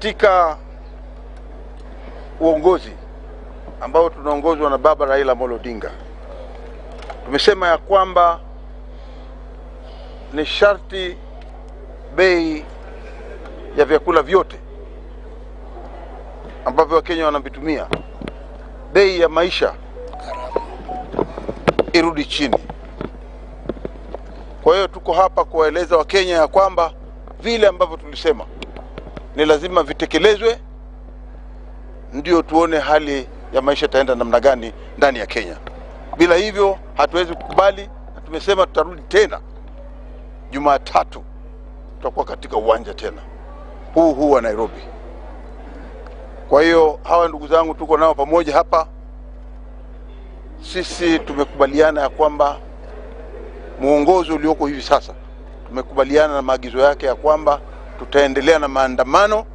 Katika uongozi ambao tunaongozwa na baba Raila ODINGA, tumesema ya kwamba ni sharti bei ya vyakula vyote ambavyo Wakenya wanavitumia, bei ya maisha irudi chini. Kwa hiyo tuko hapa kuwaeleza Wakenya ya kwamba vile ambavyo tulisema ni lazima vitekelezwe, ndio tuone hali ya maisha itaenda namna gani ndani ya Kenya. Bila hivyo hatuwezi kukubali, na tumesema tutarudi tena Jumatatu, tutakuwa katika uwanja tena huu wa Nairobi. Kwa hiyo hawa ndugu zangu tuko nao pamoja hapa. Sisi tumekubaliana ya kwamba muongozo ulioko hivi sasa, tumekubaliana na maagizo yake ya kwamba tutaendelea na maandamano,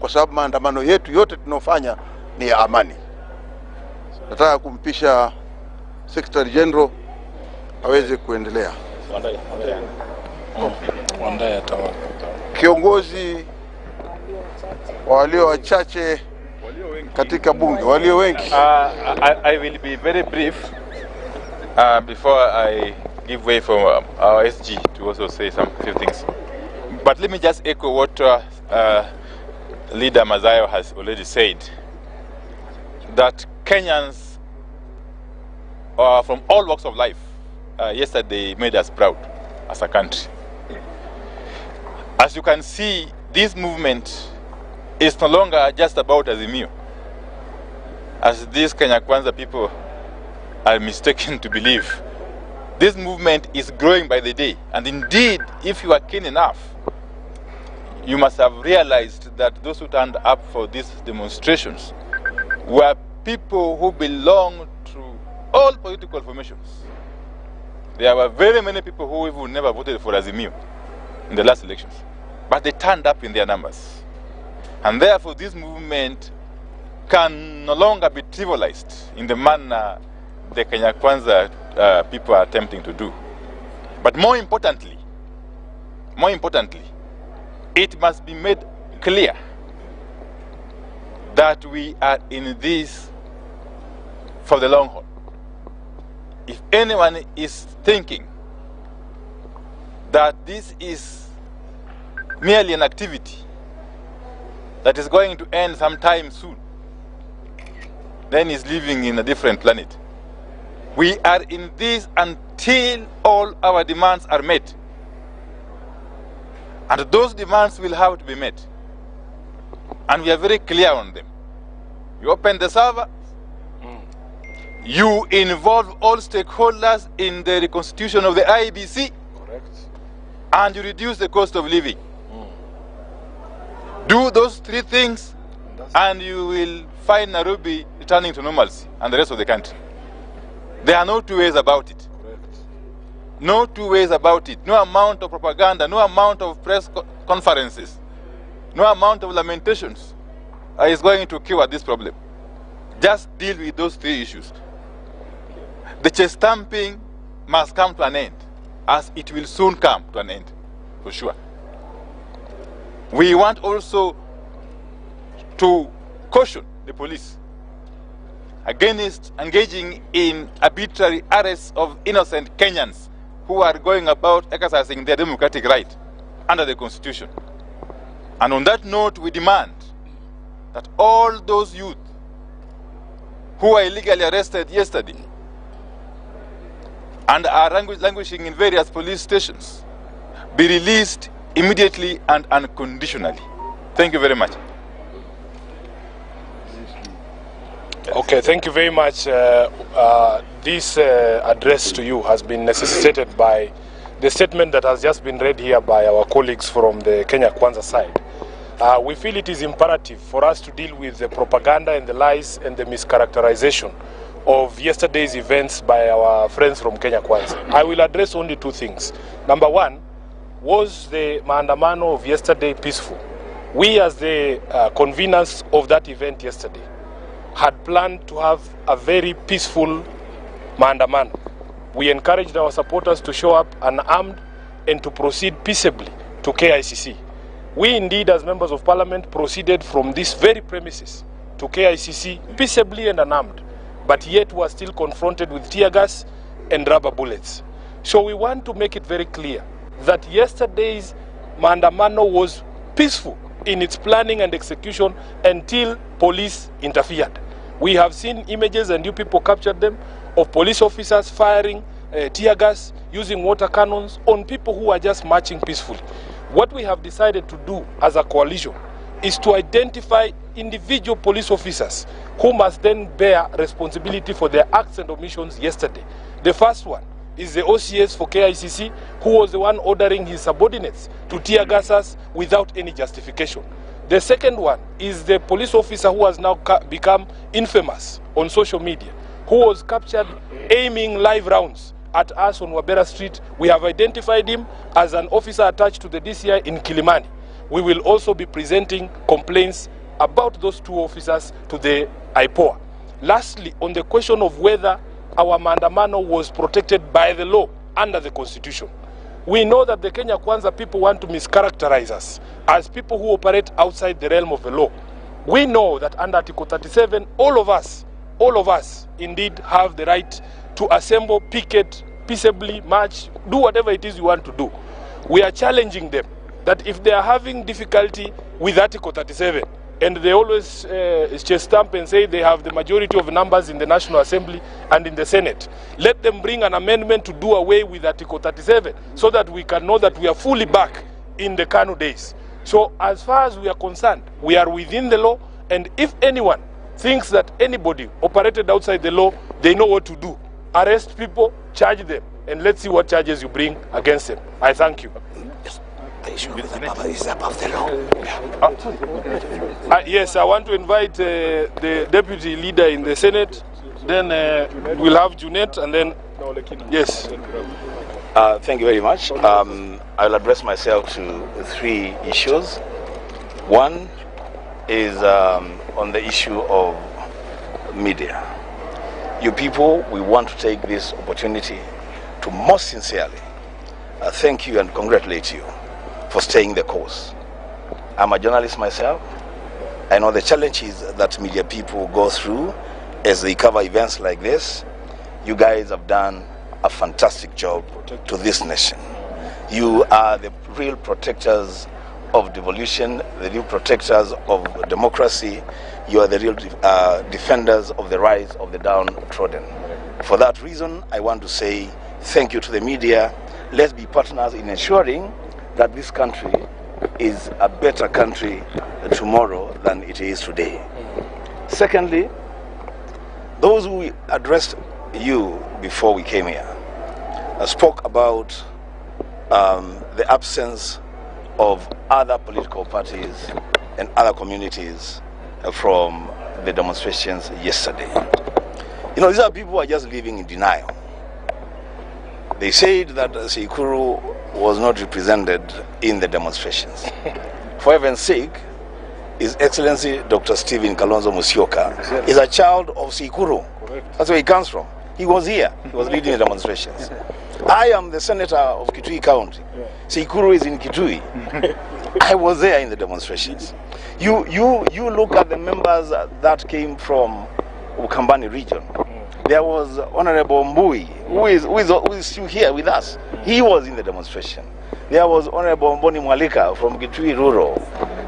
kwa sababu maandamano yetu yote tunayofanya ni ya amani. Nataka kumpisha Secretary General aweze kuendelea. Wandayi atawa. Kiongozi walio wachache katika bunge, walio wengi. I will be very brief before I give way for our SG to also say some few things. But let me just echo what Leader Mazayo has already said, that Kenyans from all walks of life yesterday made us proud as a country. As you can see, this movement is no longer just about Azimio, as these Kenya Kwanza people are mistaken to believe. This movement is growing by the day, and indeed, if you are keen enough, you must have realized that those who turned up for these demonstrations were people who belong to all political formations. There were very many people who even never voted for Azimio in the last elections, but they turned up in their numbers. And therefore this movement can no longer be trivialized in the manner the Kenya Kwanza people are attempting to do. But more importantly, it must be made clear that we are in this for the long haul. If anyone is thinking that this is merely an activity that is going to end sometime soon, then is living in a different planet. We are in this until all our demands are met. And those demands will have to be met. And we are very clear on them. You open the server, you involve all stakeholders in the reconstitution of the IEBC, Correct. and you reduce the cost of living. Do those three things, and you will find Nairobi returning to normalcy and the rest of the country. There are no two ways about it. Correct. No two ways about it. No amount of propaganda, no amount of press conferences, no amount of lamentations is going to cure this problem. Just deal with those three issues. The chest stamping must come to an end, as it will soon come to an end, for sure. We want also to caution the police against engaging in arbitrary arrests of innocent Kenyans who are going about exercising their democratic right under the Constitution. And on that note, we demand that all those youth who were illegally arrested yesterday and are languishing in various police stations be released immediately and unconditionally. Thank you very much. Okay, thank you very much. This address to you has been necessitated by the statement that has just been read here by our colleagues from the Kenya Kwanza side. We feel it is imperative for us to deal with the propaganda and the lies and the mischaracterization of yesterday's events by our friends from Kenya Kwanza. I will address only two things. Number one, was the Maandamano of yesterday peaceful? We, as the conveners of that event yesterday, had planned to have a very peaceful Maandamano. We encouraged our supporters to show up unarmed and to proceed peaceably to KICC. We indeed, as members of parliament, proceeded from this very premises to KICC peaceably and unarmed, but yet were still confronted with tear gas and rubber bullets. So we want to make it very clear that yesterday's Maandamano was peaceful in its planning and execution until police interfered. We have seen images, and you people captured them, of police officers firing tear gas, using water cannons on people who are just marching peacefully. What we have decided to do as a coalition is to identify individual police officers who must then bear responsibility for their acts and omissions yesterday. The first one is the OCS for KICC, who was the one ordering his subordinates to tear gas us without any justification. The second one is the police officer who has now become infamous on social media, who was captured aiming live rounds at us on Wabera Street. We have identified him as an officer attached to the DCI in Kilimani. We will also be presenting complaints about those two officers to the IPOA. Lastly, on the question of whether our Maandamano was protected by the law under the Constitution, we know that the Kenya Kwanza people want to mischaracterize us as people who operate outside the realm of the law. We know that under Article 37, all of us indeed have the right to assemble, picket, peaceably march, do whatever it is you want to do. We are challenging them that if they are having difficulty with Article 37, and they always chest stamp and say they have the majority of numbers in the National Assembly and in the Senate, let them bring an amendment to do away with Article 37 so that we can know that we are fully back in the KANU days. So as far as we are concerned, we are within the law, and if anyone thinks that anybody operated outside the law, they know what to do. Arrest people, charge them, and let's see what charges you bring against them. I thank you. The issue of the Baba is above the law. Yes, I want to invite the deputy leader in the Senate. Then we'll have Junet, and then yes. Thank you very much. I'll address myself to three issues. One is on the issue of media. You people, we want to take this opportunity to most sincerely thank you and congratulate you for staying the course. I'm a journalist myself. I know the challenges that media people go through as they cover events like this. You guys have done a fantastic job to this nation. You are the real protectors of devolution, the real protectors of democracy. You are the real defenders of the rights of the downtrodden. For that reason, I want to say thank you to the media. Let's be partners in ensuring that this country is a better country tomorrow than it is today. Secondly, those who addressed you before we came here spoke about the absence of other political parties and other communities from the demonstrations yesterday. You know, these are people who are just living in denial. They said that Sikuru was not represented in the demonstrations. For heaven's sake, His Excellency Dr. Stephen Kalonzo Musyoka is a child of Sikuru. That's where he comes from. He was here. He was leading the demonstrations. I am the senator of Kitui County. Sikuru is in Kitui. I was there in the demonstrations. You look at the members that came from Ukambani region. There was Honorable Mbui, who is still here with us. He was in the demonstration. There was Honorable Mboni Mwalika from Kitui Rural.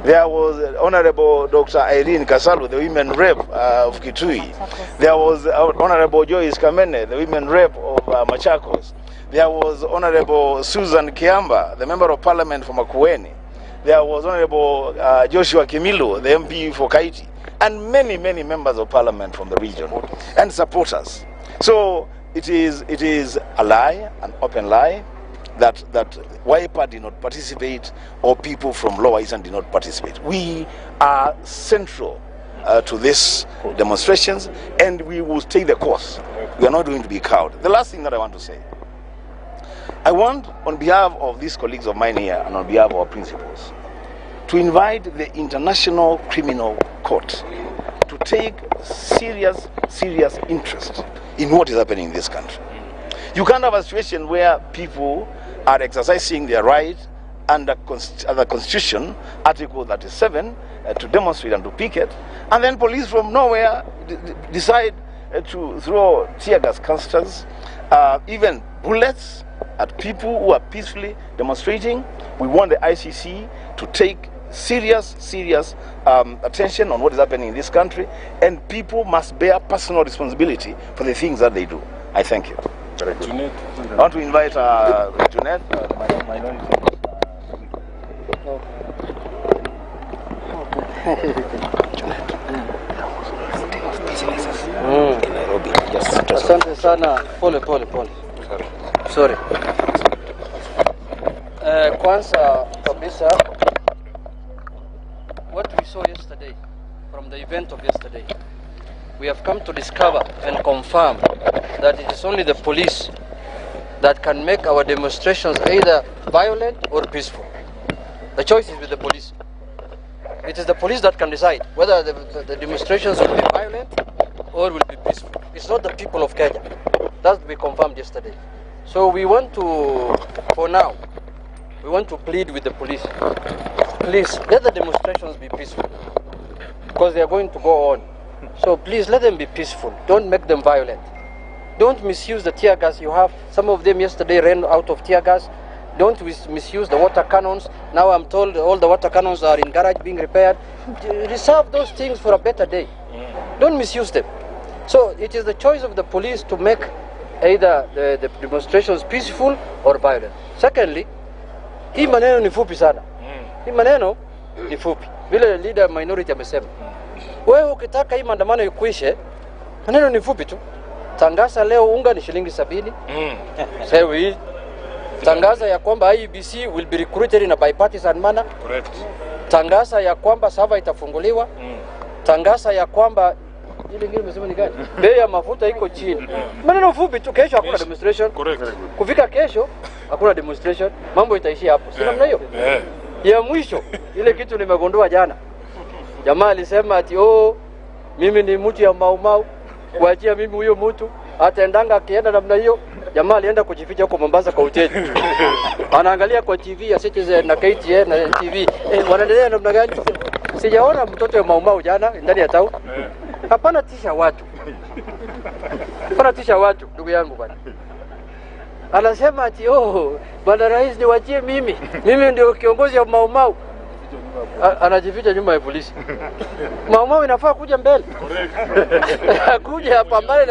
There was Honorable Dr. Irene Kasalu, the women rep of Kitui. There was Honorable Joyce Kamene, the women rep of Machakos. There was Honorable Susan Kiamba, the member of parliament from Makueni. There was Honorable Joshua Kimilu, the MP for Kaiti, and many members of parliament from the region and supporters. So it is a lie, an open lie, that Wiper did not participate or people from Lower Eastern did not participate. We are central to these demonstrations, and we will stay the course. We are not going to be cowed. The last thing that I want to say, I want, on behalf of these colleagues of mine here and on behalf of our principals, to invite the International Criminal Court to take serious interest in what is happening in this country. You can't have a situation where people are exercising their right under the Constitution, Article 37, to demonstrate and to picket, and then police from nowhere decide to throw tear gas canisters, even bullets at people who are peacefully demonstrating. We want the ICC to take serious attention on what is happening in this country, and people must bear personal responsibility for the things that they do. I thank you. Very good. I want to invite Junet, minority. Asante sana, pole. Sorry. Kwanza kabisa, what we saw yesterday, from the event of yesterday, we have come to discover and confirm that it is only the police that can make our demonstrations either violent or peaceful. The choice is with the police. It is the police that can decide whether the demonstrations will be violent or will be peaceful. It's not the people of Kenya. That we confirmed yesterday. So we want to, for now, we want to plead with the police. Please, let the demonstrations be peaceful, because they are going to go on. So please, let them be peaceful. Don't make them violent. Don't misuse the tear gas you have. Some of them yesterday ran out of tear gas. Don't misuse the water cannons. Now I'm told all the water cannons are in garage being repaired. Reserve those things for a better day. Don't misuse them. So it is the choice of the police to make either the demonstrations peaceful or violent. Secondly, hii maneno ni fupi sana. Hii maneno ni fupi. Vile leader minority amesema. Wewe ukitaka hii maandamano ikuishe, maneno ni fupi tu. Tangaza leo unga ni shilingi 70. Sewi. Tangaza ya kwamba IEBC will be recruited in a bipartisan manner. Correct. Tangaza ya kwamba sava itafunguliwa. Tangaza ya kwamba ile ngine umesema ni gani? Bei ya mafuta iko chini. Maneno fupi tu, kesho hakuna demonstration. Correct. Kufika kesho hakuna demonstration, mambo itaishia hapo. Si namna hiyo? Ya mwisho ile kitu nimegundua jana. Jamaa alisema ati mimi ni mtu ya Mau, kuachia mimi huyo mtu ataendanga akienda namna hiyo. Jamaa alienda kujificha huko Mombasa kwa hoteli. Anaangalia kwa TV ya Citizen na KTN na TV. Wanaendelea namna gani? Sijaona mtoto wa Mau jana ndani ya town. Hapana tisha watu. Hapana tisha watu, ndugu yangu bwana. Anasema ati bwana rais niwachie mimi. Mimi ndio kiongozi wa Mau. Anajificha nyuma ya polisi. Mau inafaa kuja mbele. Kuja pambane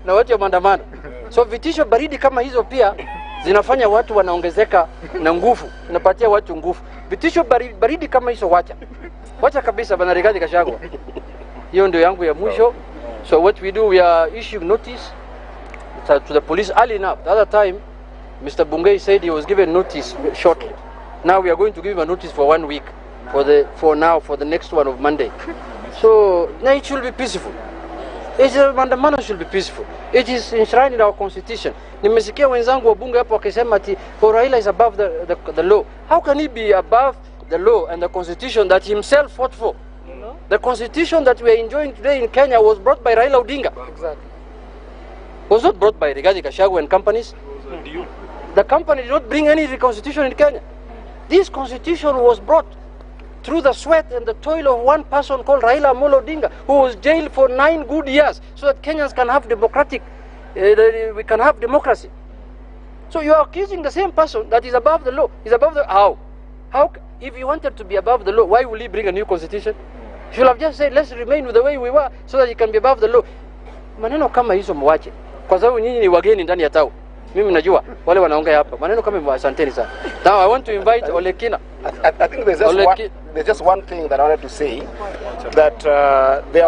na watu ya maandamano. So vitisho baridi kama hizo pia zinafanya watu wanaongezeka na nguvu. Inapatia watu nguvu. Vitisho baridi kama hizo wacha kabisa bana Rigathi Gachagua. Hiyo ndio yangu ya mwisho. So what we do, we are issuing notice to the police early enough. The other time Mr. Bungei said he was given notice shortly. Now we are going to give him a notice for 1 week for the next one of Monday. So now it should be peaceful. Maandamano should be peaceful. It is enshrined in our constitution. Nimesikia wenzangu wa bunge hapo wakisema ati Raila is above the law. How can he be above the law and the constitution that himself fought for? The constitution that we are enjoying today in Kenya was brought by Raila Odinga. Exactly. Was not brought by Rigathi Gachagua and companies. The company did not bring any constitution in Kenya. This constitution was brought through the sweat and the toil of one person called Raila Amolo Odinga, who was jailed for 9 good years, so that Kenyans can have we can have democracy. So you are accusing the same person that is above the law. Is above the how? If he wanted to be above the law, why will he bring a new constitution? He should have just said, let's remain with the way we were, so that he can be above the law. Maneno kama hizo mwache, kwa sababu nyinyi ni wageni ndani ya tao. Mimi najua wale wanaongea hapa maneno kama asanteni sana. Now I want to invite Olekina. I think there's just one thing that I wanted to say, that there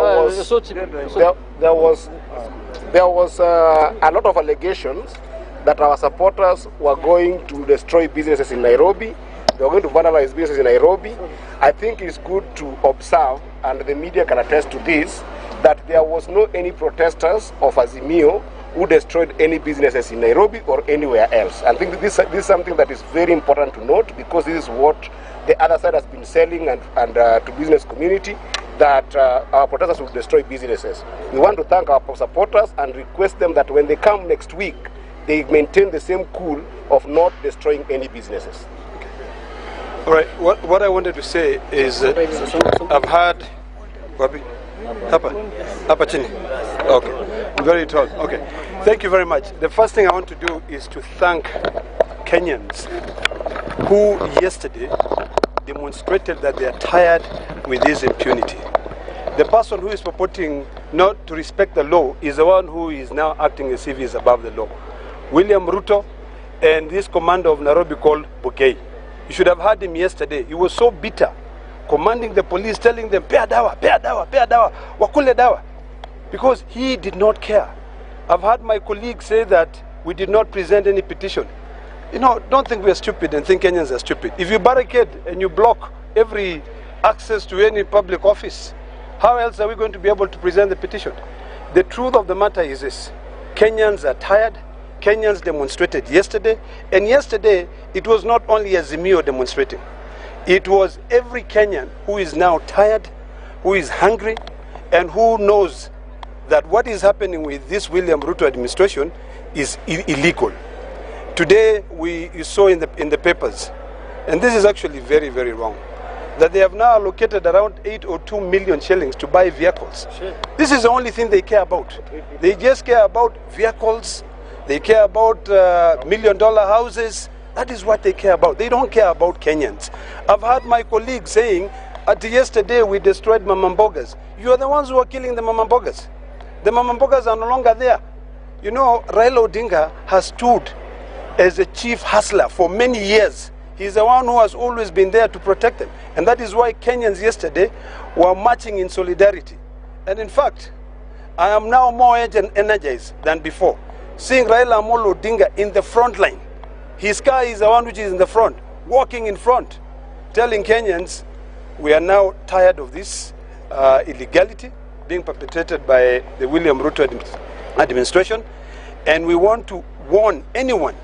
was a lot of allegations that our supporters were going to destroy businesses in Nairobi. They were going to vandalize businesses in Nairobi. I think it's good to observe, and the media can attest to this, that there was no any protesters of Azimio who destroyed any businesses in Nairobi or anywhere else. I think this is something that is very important to note, because this is what the other side has been selling and to business community, that our protesters will destroy businesses. We want to thank our supporters and request them that when they come next week, they maintain the same cool of not destroying any businesses. All right, what I wanted to say is that I've had... Okay, very tall. Okay, thank you very much. The first thing I want to do is to thank Kenyans who yesterday demonstrated that they are tired with this impunity. The person who is purporting not to respect the law is the one who is now acting as if he is above the law. William RUTO and this commander of Nairobi called Bugei. You should have heard him yesterday. He was so bitter, commanding the police, telling them, pea dawa, wakule dawa, because he did not care. I've heard my colleagues say that we did not present any petition. You know, don't think we are stupid and think Kenyans are stupid. If you barricade and you block every access to any public office, how else are we going to be able to present the petition? The truth of the matter is this: Kenyans are tired. Kenyans demonstrated yesterday, and yesterday it was not only Azimio demonstrating. It was every Kenyan who is now tired, who is hungry, and who knows that what is happening with this William RUTO administration is illegal. Today you saw in the papers, and this is actually very, very wrong, that they have now allocated around 8 or 2 million shillings to buy vehicles. Sure. This is the only thing they care about. They just care about vehicles. They care about million-dollar houses. That is what they care about. They don't care about Kenyans. I've heard my colleagues saying, yesterday we destroyed mamambogas. You are the ones who are killing the mamambogas. The mamambogas are no longer there. You know, Raila ODINGA has stood as a chief hustler for many years. He's the one who has always been there to protect them. And that is why Kenyans yesterday were marching in solidarity. And in fact, I am now more energized than before, seeing Raila Amolo Odinga in the front line. His car is the one which is in the front, walking in front, telling Kenyans, we are now tired of this illegality being perpetrated by the William RUTO administration, and we want to warn anyone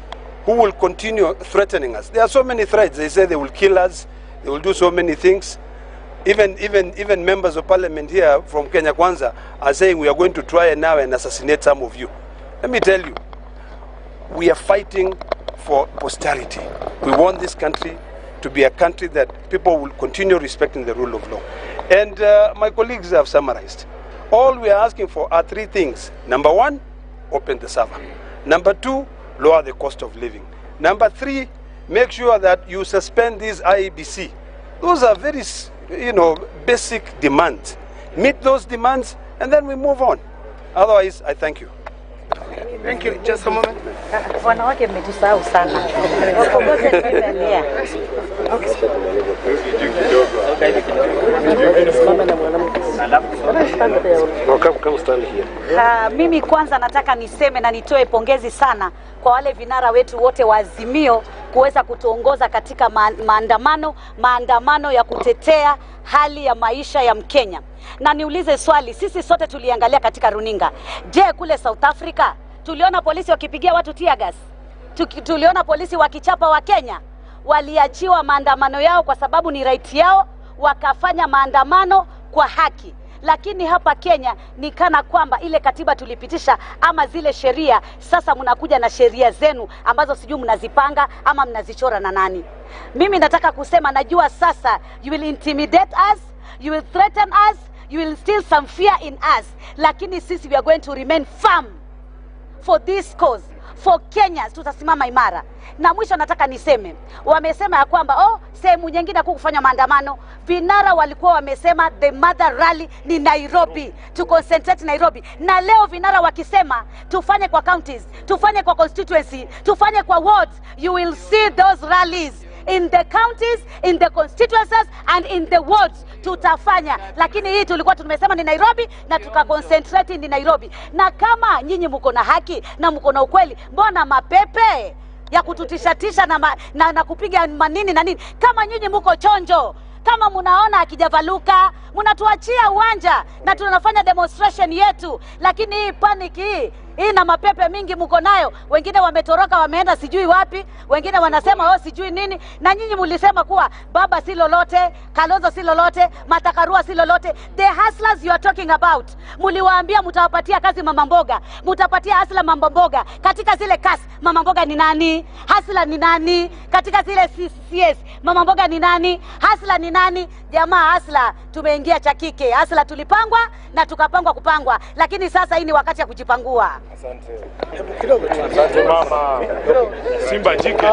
who will continue threatening us. There are so many threats. They say they will kill us, they will do so many things. Even members of parliament here from Kenya Kwanza are saying we are going to try now and assassinate some of you. Let me tell you, we are fighting for posterity. We want this country to be a country that people will continue respecting the rule of law. And my colleagues have summarized. All we are asking for are 3 things. Number 1, open the server. Number 2, lower the cost of living. Number 3, make sure that you suspend these IEBC. Those are very, basic demands. Meet those demands, and then we move on. Otherwise, I thank you. Thank you. Just a moment. Wanawake mmetusahau sana. Wakomboze Tanzania. Mimi kwanza nataka niseme na nitoe pongezi sana kwa wale vinara wetu wote wa Azimio kuweza kutuongoza katika maandamano ya kutetea hali ya maisha ya Mkenya. Na niulize swali, sisi sote tuliangalia katika runinga. Je, kule South Africa tuliona polisi wakipigia watu tear gas? Tuliona polisi wakichapa wa Kenya? Waliachiwa maandamano yao kwa sababu ni right yao, wakafanya maandamano kwa haki. Lakini hapa Kenya ni kana kwamba ile katiba tulipitisha ama zile sheria, sasa mnakuja na sheria zenu ambazo sijui mnazipanga ama mnazichora na nani. Mimi nataka kusema, najua sasa you will intimidate us, you will threaten us, you will instill some fear in us, lakini sisi we are going to remain firm for this cause, for Kenyans. Tutasimama imara. Na mwisho nataka niseme, wamesema ya kwamba sehemu nyingine kufanya maandamano. Vinara walikuwa wamesema the mother rally ni Nairobi, to concentrate Nairobi. Na leo vinara wakisema tufanye kwa counties, tufanye kwa constituency, tufanye kwa wards. You will see those rallies in the counties, in the constituencies and in the wards. Tutafanya, lakini hii tulikuwa tumesema ni Nairobi na tukaconcentrate ni Nairobi. Na kama nyinyi mko na haki na mko na ukweli, mbona mapepe ya kututishatisha na kupiga manini na nini? Kama nyinyi mko chonjo, kama mnaona akijavaluka, mnatuachia uwanja na tunafanya demonstration yetu. Lakini hii panic hii Hii na mapepe mingi mko nayo. Wengine wametoroka wameenda sijui wapi, wengine wanasema sijui nini. Na nyinyi mlisema kuwa baba si lolote, Kalonzo si lolote, Matakarua si lolote. The hustlers you are talking about, mliwaambia mtawapatia kazi mama mboga, mtapatia hustler mama mboga. Katika zile kasi mama mboga ni nani? Hustler ni nani? Katika zile CS mama mboga ni nani? Hustler ni nani? Jamaa, hustler tumeingia cha kike. Hustler tulipangwa na tukapangwa kupangwa, lakini sasa hii ni wakati ya kujipangua. Asante. Asante mama. Simba jike.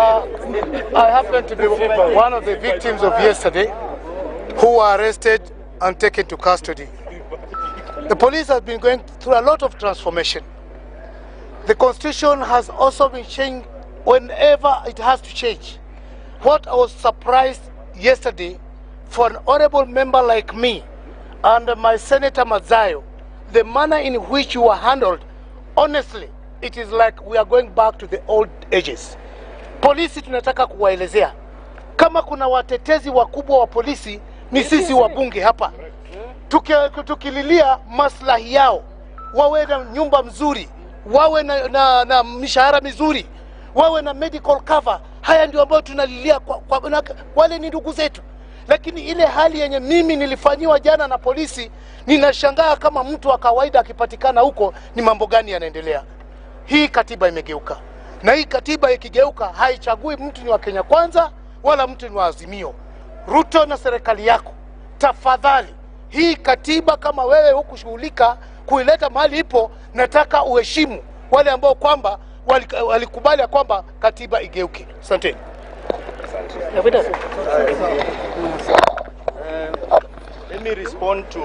I happen to be one of the victims of yesterday who were arrested and taken to custody. The police has been going through a lot of transformation. The constitution has also been changed whenever it has to change. What I was surprised yesterday, for an honorable member like me and my Senator Mazayo, the manner in which you were handled, honestly, it is like we are going back to the old ages. Polisi tunataka kuwaelezea, kama kuna watetezi wakubwa wa polisi ni sisi wabunge hapa. Tukililia maslahi yao, wawe na nyumba mzuri, wawe na mishahara mizuri, wawe na medical cover. Haya ndio ambayo tunalilia wale ni ndugu zetu. Lakini ile hali yenye mimi nilifanyiwa jana na polisi, ninashangaa kama mtu wa kawaida akipatikana huko ni mambo gani yanaendelea. Hii katiba imegeuka. Na hii katiba ikigeuka haichagui mtu ni wa Kenya Kwanza wala mtu ni wa Azimio. Ruto na serikali yako, tafadhali, hii katiba kama wewe hukushughulika kuileta mahali ipo, nataka uheshimu wale ambao kwamba walikubali kwamba katiba igeuke. Asante. Let me respond to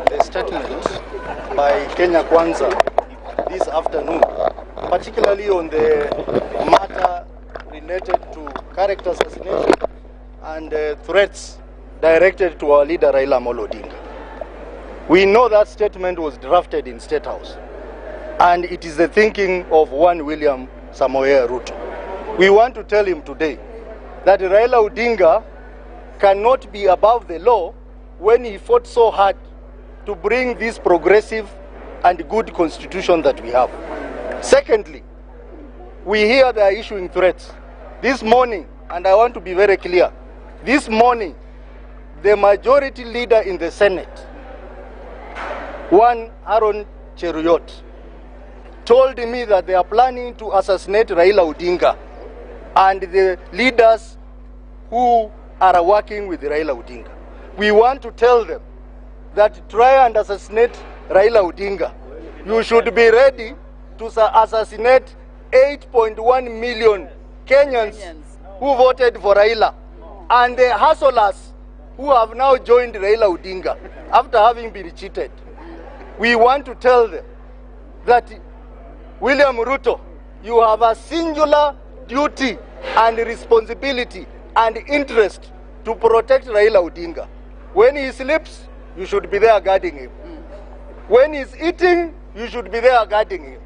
the statement by Kenya Kwanza this afternoon, particularly on the matter related to character assassination and threats directed to our leader Raila Odinga. We know that statement was drafted in State House, and it is the thinking of one William Samoei Ruto. We want to tell him today that Raila Odinga cannot be above the law when he fought so hard to bring this progressive and good constitution that we have. Secondly, we hear they are issuing threats. This morning, and I want to be very clear, this morning, the majority leader in the Senate, one Aaron Cheruyot, told me that they are planning to assassinate Raila Odinga and the leaders who are working with Raila Odinga. We want to tell them that try and assassinate Raila Odinga, you should be ready to assassinate 8.1 million Kenyans who voted for Raila, and the hustlers who have now joined Raila Odinga after having been cheated. We want to tell them that William Ruto, you have a singular duty and responsibility and interest to protect Raila Odinga. When he sleeps, you should be there guarding him. When he's eating, you should be there guarding him.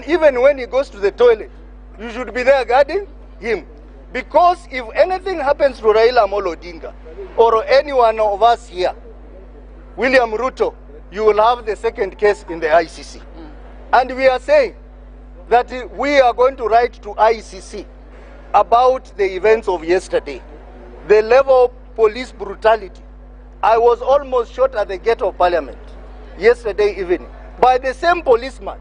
Even when he goes to the toilet, you should be there guarding him. Because if anything happens to Raila Odinga or any one of us here, William Ruto, you will have the second case in the ICC. And we are saying that we are going to write to ICC about the events of yesterday, the level of police brutality. I was almost shot at the gate of Parliament yesterday evening by the same policeman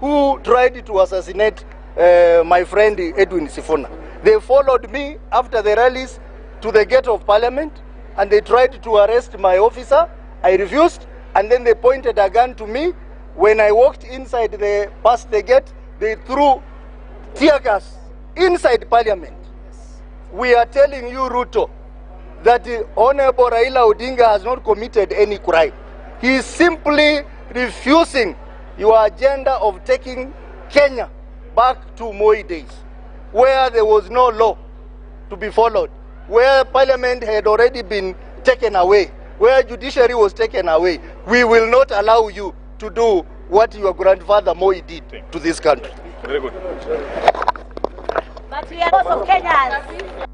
who tried to assassinate my friend Edwin Sifuna. They followed me after the rallies to the gate of Parliament and they tried to arrest my officer. I refused, and then they pointed a gun to me. When I walked inside, past the gate, they threw tear gas inside Parliament. We are telling you, Ruto, that Honorable Raila Odinga has not committed any crime. He is simply refusing your agenda of taking Kenya back to Moi days, where there was no law to be followed, where Parliament had already been taken away, where judiciary was taken away. We will not allow you to do what your grandfather Moi did to this country. Very good. But we are also Kenyans.